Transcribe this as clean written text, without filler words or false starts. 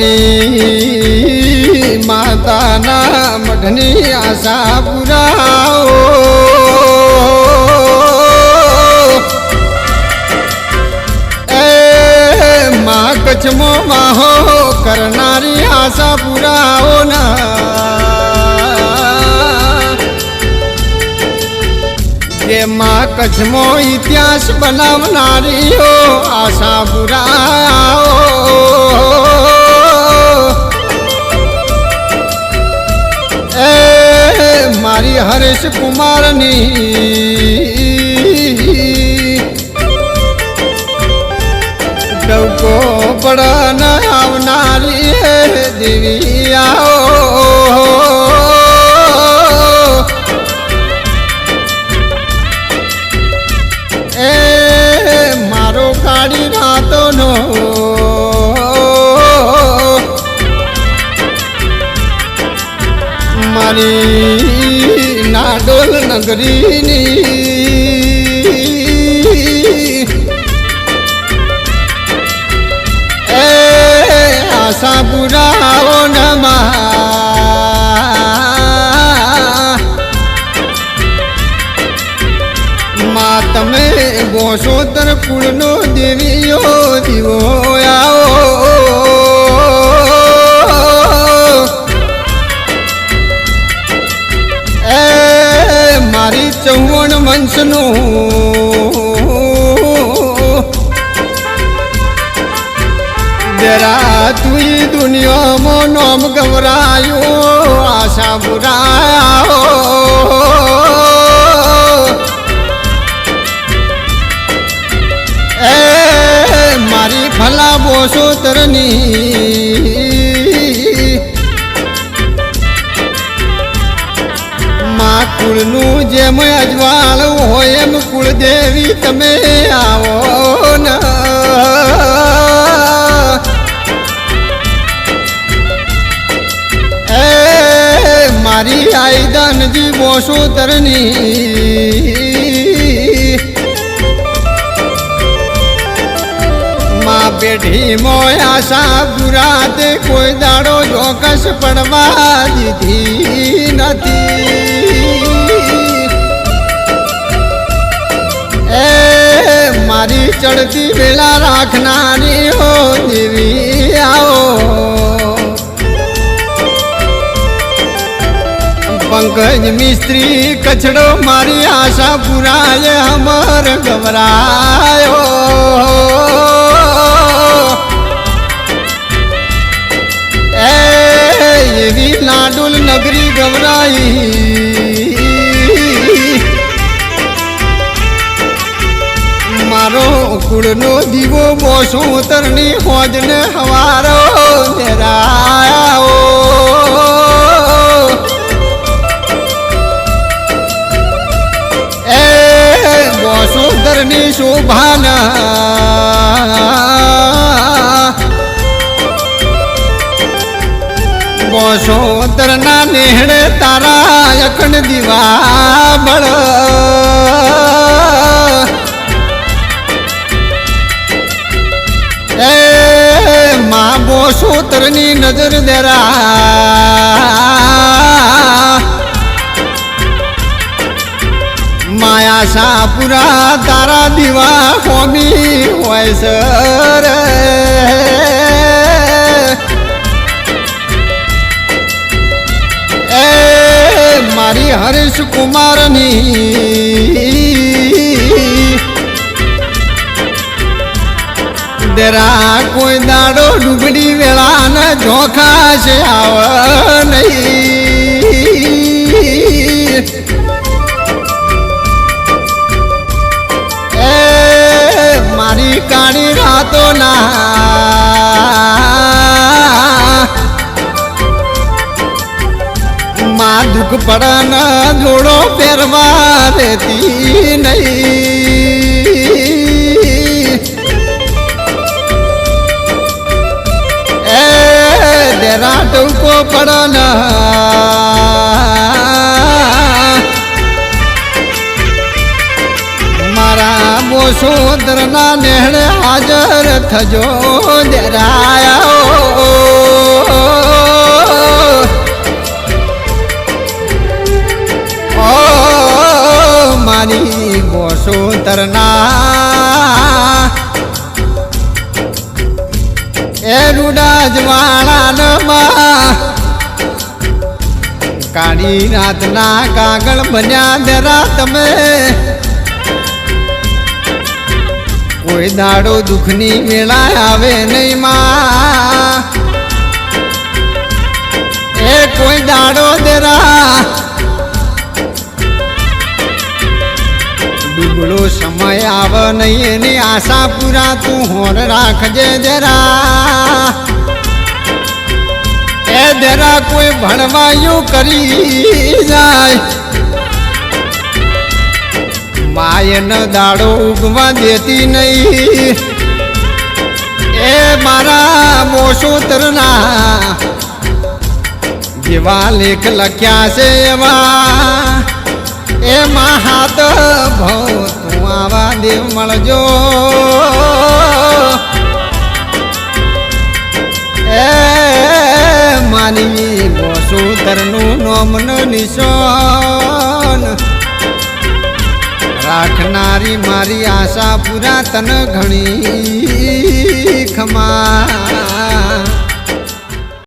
મારી માતાના મઢની આશા પુરાવો એ મા કચ્છમો માહો કરનારી આશા પુરાવો ના જે મા કચ્છમો ઇતિહાસ બનાવનારીઓ આશા પુરાવો મારી હરેશ કુમારની ડવકો પડન આવનારી દેવી આવો એ મારો કાળી રાતોનો મારી નાડોલ નગરીની એ આશા પુરાવો માં તમે બોસોતર કુળનો દેવીઓ દીવો આવો મારી 54 વંશનું જરા તું દુનિયામાં નામ ગવરાયો આશા પુરાવો એ મારી ભલા બોસોતરની કુળનું જેમ અજવાળ હોય એમ કુળદેવી તમે આવો ન એ મારી આઈદાનજી બોસોતરની માં પેઢી મોય આશા પુરાતે કોઈ દાડો ચોકસ પડવા દીધી નથી એ મારી ચડતી વેલા રાખનારી હો દેવી આવો પંકજ મિસ્ત્રી કચડો મારી આશા પુરાય અમર ગવરાયો એ એવી લાડુલ નગરી ગવરાઈ મારો કુળનો દીવો બોસોતરની હોજને હવારો ધરાયો એ બોસોતરની શોભાના બોસોતરના નેહડે તારા અખંડ દીવા બળ એ મા બોસોતરની નજર દેરા માયા શાહપુરા તારા દીવા હોમી હોય સર એ મારી હરેશ કુમારની દેરા કોઈ દાડો ડુબડી વેળા ન જોખા છે આવ નહીં એ મારી કાળી રાતો ના માં દુઃખ પડન જોડો પહેરવા રહેતી નહીં એ દેરા ટૂંકો પડન મારા બોસોદરના નેહળે હાજર થજો દેરાયો કાળી રાતના કાગળ બન્યા દેરા તમે કોઈ દાડો દુઃખની વેળા આવે નહીં માં એ કોઈ દાડો દેરા ડૂબળો સમય આવે નહીં એની આશા પૂરા તું હોર રાખજે જરા એ જરા કોઈ ભણવાયું કરી જાય માયન દાડો ઉગવા દેતી નહીં એ મારા મોસોતરના જેવા લેખ લખ્યા છે એવા એમાં હાથ ભવ તું આવા દેવ મળજો એ માની મોસોતરનું નોમન નિશાન રાખનારી મારી આશા પૂરા તન ઘણી